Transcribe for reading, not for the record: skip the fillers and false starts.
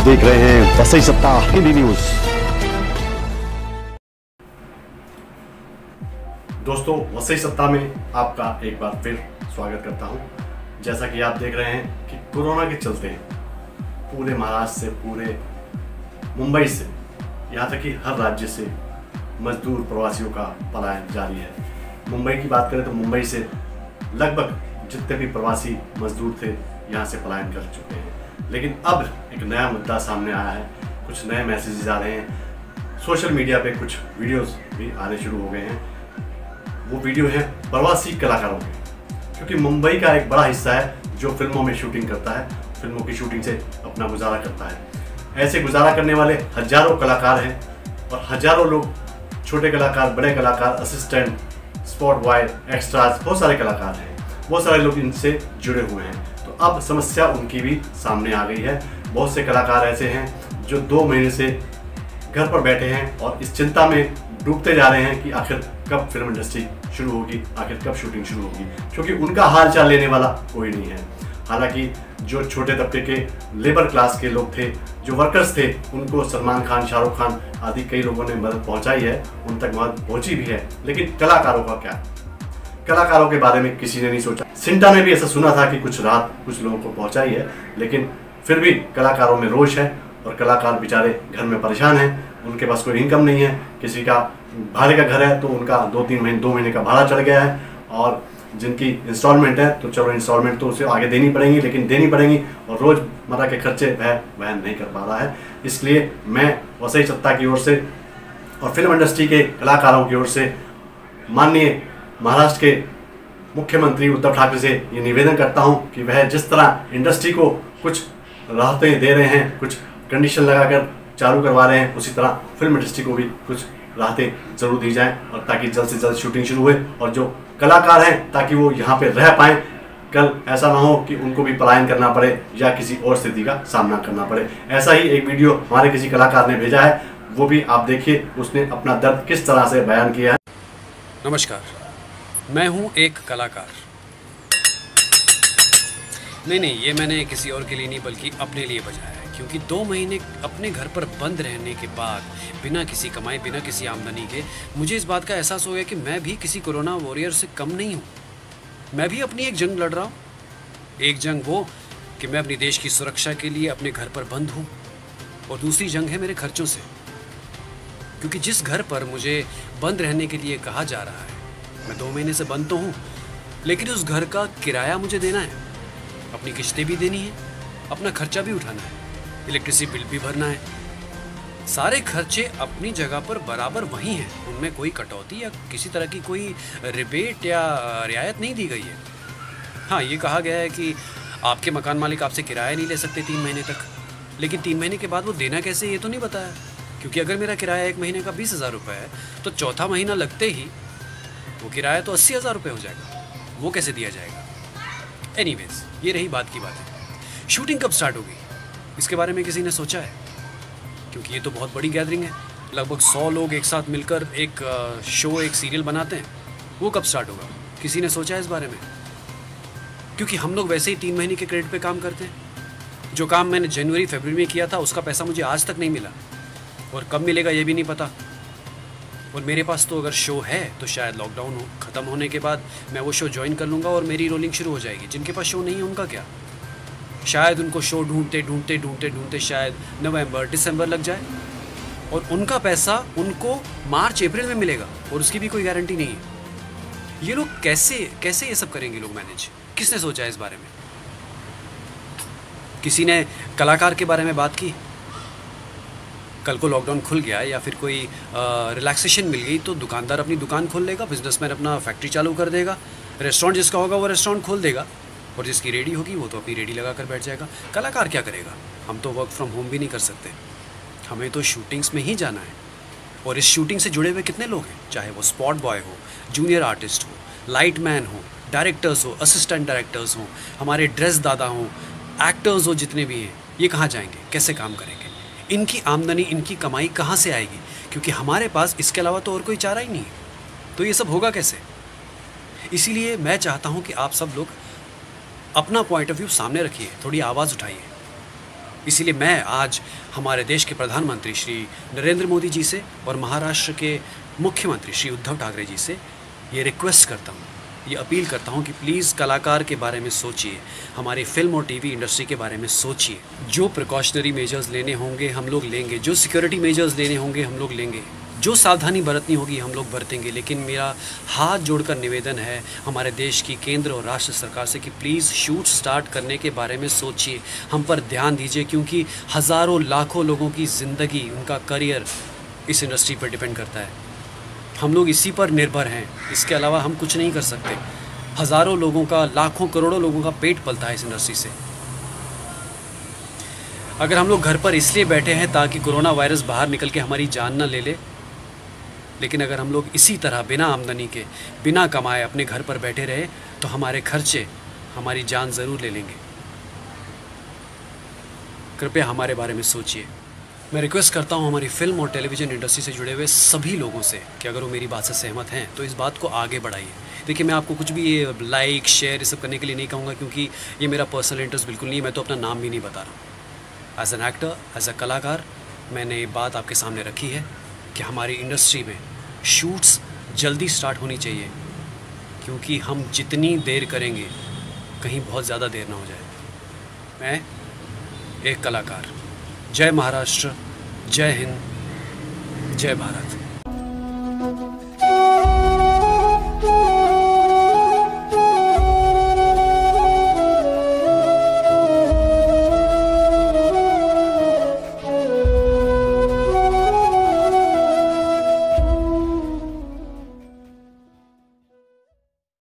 देख रहे हैं वसई सप्ताह हिंदी न्यूज। दोस्तों, वसई सप्ताह में आपका एक बार फिर स्वागत करता हूं। जैसा कि आप देख रहे हैं कि कोरोना के चलते पूरे महाराष्ट्र से, पूरे मुंबई से, यहाँ तक कि हर राज्य से मजदूर प्रवासियों का पलायन जारी है। मुंबई की बात करें तो मुंबई से लगभग जितने भी प्रवासी मजदूर थे यहाँ से पलायन कर चुके हैं। लेकिन अब एक नया मुद्दा सामने आया है, कुछ नए मैसेजेस आ रहे हैं, सोशल मीडिया पे कुछ वीडियोस भी आने शुरू हो गए हैं। वो वीडियो है प्रवासी कलाकारों के, क्योंकि मुंबई का एक बड़ा हिस्सा है जो फिल्मों में शूटिंग करता है, फिल्मों की शूटिंग से अपना गुजारा करता है। ऐसे गुजारा करने वाले हजारों कलाकार हैं और हजारों लोग, छोटे कलाकार, बड़े कलाकार, असिस्टेंट, स्पॉट बॉय, एक्स्ट्राज, बहुत सारे कलाकार हैं, बहुत सारे लोग इनसे जुड़े हुए हैं। तो अब समस्या उनकी भी सामने आ गई है। बहुत से कलाकार ऐसे हैं जो 2 महीने से घर पर बैठे हैं और इस चिंता में डूबते जा रहे हैं कि आखिर कब फिल्म इंडस्ट्री शुरू होगी, आखिर कब शूटिंग शुरू होगी, क्योंकि उनका हाल चाल लेने वाला कोई नहीं है। हालांकि जो छोटे तबके के लेबर क्लास के लोग थे, जो वर्कर्स थे, उनको सलमान खान, शाहरुख खान आदि कई लोगों ने मदद पहुंचाई है, उन तक मदद पहुंची भी है। लेकिन कलाकारों का क्या? कलाकारों के बारे में किसी ने नहीं सोचा। सिंटा ने भी ऐसा सुना था कि कुछ राहत कुछ लोगों को पहुंचाई है, लेकिन फिर भी कलाकारों में रोष है और कलाकार बेचारे घर में परेशान हैं। उनके पास कोई इनकम नहीं है। किसी का भाड़े का घर है तो उनका 2 महीने का भाड़ा चढ़ गया है, और जिनकी इंस्टॉलमेंट है तो चलो इंस्टॉलमेंट तो उसे आगे देनी पड़ेगी, लेकिन देनी पड़ेंगी, और रोजमर्रा के खर्चे वह वहन नहीं कर पा रहा है। इसलिए मैं वसई सत्ता की ओर से और फिल्म इंडस्ट्री के कलाकारों की ओर से माननीय महाराष्ट्र के मुख्यमंत्री उद्धव ठाकरे से ये निवेदन करता हूं कि वह जिस तरह इंडस्ट्री को कुछ राहतें दे रहे हैं, कुछ कंडीशन लगाकर चालू करवा रहे हैं, उसी तरह फिल्म इंडस्ट्री को भी कुछ राहतें जरूर दी जाएं, और ताकि जल्द से जल्द शूटिंग शुरू हुए और जो कलाकार हैं ताकि वो यहाँ पे रह पाएँ। कल ऐसा ना हो कि उनको भी पलायन करना पड़े या किसी और स्थिति का सामना करना पड़े। ऐसा ही एक वीडियो हमारे किसी कलाकार ने भेजा है, वो भी आप देखिए, उसने अपना दर्द किस तरह से बयान किया है। नमस्कार, मैं हूँ एक कलाकार। नहीं, ये मैंने किसी और के लिए नहीं बल्कि अपने लिए बजाया है, क्योंकि 2 महीने अपने घर पर बंद रहने के बाद बिना किसी कमाई, बिना किसी आमदनी के मुझे इस बात का एहसास हो गया कि मैं भी किसी कोरोना वॉरियर से कम नहीं हूँ। मैं भी अपनी एक जंग लड़ रहा हूँ। एक जंग वो कि मैं अपनी देश की सुरक्षा के लिए अपने घर पर बंद हूँ, और दूसरी जंग है मेरे खर्चों से, क्योंकि जिस घर पर मुझे बंद रहने के लिए कहा जा रहा है, मैं 2 महीने से बंद तो हूँ, लेकिन उस घर का किराया मुझे देना है, अपनी किस्तें भी देनी है, अपना खर्चा भी उठाना है, इलेक्ट्रिसिटी बिल भी भरना है। सारे खर्चे अपनी जगह पर बराबर वही हैं, उनमें कोई कटौती या किसी तरह की कोई रिबेट या रियायत नहीं दी गई है। हाँ, ये कहा गया है कि आपके मकान मालिक आपसे किराया नहीं ले सकते 3 महीने तक, लेकिन 3 महीने के बाद वो देना कैसे, ये तो नहीं बताया। क्योंकि अगर मेरा किराया 1 महीने का 20,000 रुपये है, तो चौथा महीना लगते ही वो किराया तो 80,000 रुपये हो जाएगा। वो कैसे दिया जाएगा? एनीवेज, ये रही बात की बात है। शूटिंग कब स्टार्ट होगी, इसके बारे में किसी ने सोचा है? क्योंकि ये तो बहुत बड़ी गैदरिंग है, लगभग 100 लोग एक साथ मिलकर एक शो, एक सीरियल बनाते हैं। वो कब स्टार्ट होगा, किसी ने सोचा है इस बारे में? क्योंकि हम लोग वैसे ही 3 महीने के क्रेडिट पे काम करते हैं। जो काम मैंने जनवरी फरवरी में किया था, उसका पैसा मुझे आज तक नहीं मिला, और कब मिलेगा ये भी नहीं पता। और मेरे पास तो अगर शो है तो शायद लॉकडाउन ख़त्म होने के बाद मैं वो शो ज्वाइन कर लूँगा और मेरी रोलिंग शुरू हो जाएगी। जिनके पास शो नहीं है उनका क्या? शायद उनको शो ढूंढते शायद नवंबर दिसंबर लग जाए, और उनका पैसा उनको मार्च अप्रैल में मिलेगा, और उसकी भी कोई गारंटी नहीं है। ये लोग कैसे ये सब करेंगे लोग मैनेज? किसने सोचा है इस बारे में? किसी ने कलाकार के बारे में बात की? कल को लॉकडाउन खुल गया या फिर कोई रिलैक्सेशन मिल गई तो दुकानदार अपनी दुकान खोल लेगा, बिजनेसमैन अपना फैक्ट्री चालू कर देगा, रेस्टोरेंट जिसका होगा वो रेस्टोरेंट खोल देगा, और जिसकी रेडी होगी वो तो अपनी रेडी लगा कर बैठ जाएगा। कलाकार क्या करेगा? हम तो वर्क फ्रॉम होम भी नहीं कर सकते, हमें तो शूटिंग्स में ही जाना है। और इस शूटिंग से जुड़े हुए कितने लोग हैं, चाहे वो स्पॉट बॉय हो, जूनियर आर्टिस्ट हो, लाइट मैन हो, डायरेक्टर्स हो, असिस्टेंट डायरेक्टर्स हो, हमारे ड्रेस दादा हो, एक्टर्स हो, जितने भी हैं, ये कहाँ जाएंगे, कैसे काम करेंगे? इनकी आमदनी, इनकी कमाई कहाँ से आएगी? क्योंकि हमारे पास इसके अलावा तो और कोई चारा ही नहीं है। तो ये सब होगा कैसे? इसीलिए मैं चाहता हूँ कि आप सब लोग अपना पॉइंट ऑफ व्यू सामने रखिए, थोड़ी आवाज़ उठाइए। इसीलिए मैं आज हमारे देश के प्रधानमंत्री श्री नरेंद्र मोदी जी से और महाराष्ट्र के मुख्यमंत्री श्री उद्धव ठाकरे जी से ये रिक्वेस्ट करता हूँ, ये अपील करता हूँ कि प्लीज़ कलाकार के बारे में सोचिए, हमारी फिल्म और टीवी इंडस्ट्री के बारे में सोचिए। जो प्रिकॉशनरी मेजर्स लेने होंगे हम लोग लेंगे, जो सिक्योरिटी मेजर्स लेने होंगे हम लोग लेंगे, जो सावधानी बरतनी होगी हम लोग बरतेंगे। लेकिन मेरा हाथ जोड़कर निवेदन है हमारे देश की केंद्र और राष्ट्र सरकार से कि प्लीज़ शूट स्टार्ट करने के बारे में सोचिए, हम पर ध्यान दीजिए, क्योंकि हज़ारों लाखों लोगों की ज़िंदगी, उनका करियर इस इंडस्ट्री पर डिपेंड करता है। हम लोग इसी पर निर्भर हैं, इसके अलावा हम कुछ नहीं कर सकते। हज़ारों लोगों का, लाखों करोड़ों लोगों का पेट पलता है इस इंडस्ट्री से। अगर हम लोग घर पर इसलिए बैठे हैं ताकि कोरोना वायरस बाहर निकल के हमारी जान ना ले ले, लेकिन अगर हम लोग इसी तरह बिना आमदनी के, बिना कमाए अपने घर पर बैठे रहे तो हमारे खर्चे हमारी जान ज़रूर ले लेंगे। कृपया हमारे बारे में सोचिए। मैं रिक्वेस्ट करता हूँ हमारी फिल्म और टेलीविज़न इंडस्ट्री से जुड़े हुए सभी लोगों से कि अगर वो मेरी बात से सहमत हैं तो इस बात को आगे बढ़ाइए। देखिए, मैं आपको कुछ भी ये लाइक शेयर ये सब करने के लिए नहीं कहूँगा, क्योंकि ये मेरा पर्सनल इंटरेस्ट बिल्कुल नहीं है। मैं तो अपना नाम भी नहीं बता रहा हूँ। As an actor, as a कलाकार, मैंने ये बात आपके सामने रखी है कि हमारी इंडस्ट्री में शूट्स जल्दी स्टार्ट होनी चाहिए, क्योंकि हम जितनी देर करेंगे कहीं बहुत ज़्यादा देर ना हो जाए। मैं एक कलाकार। जय महाराष्ट्र, जय हिंद, जय भारत।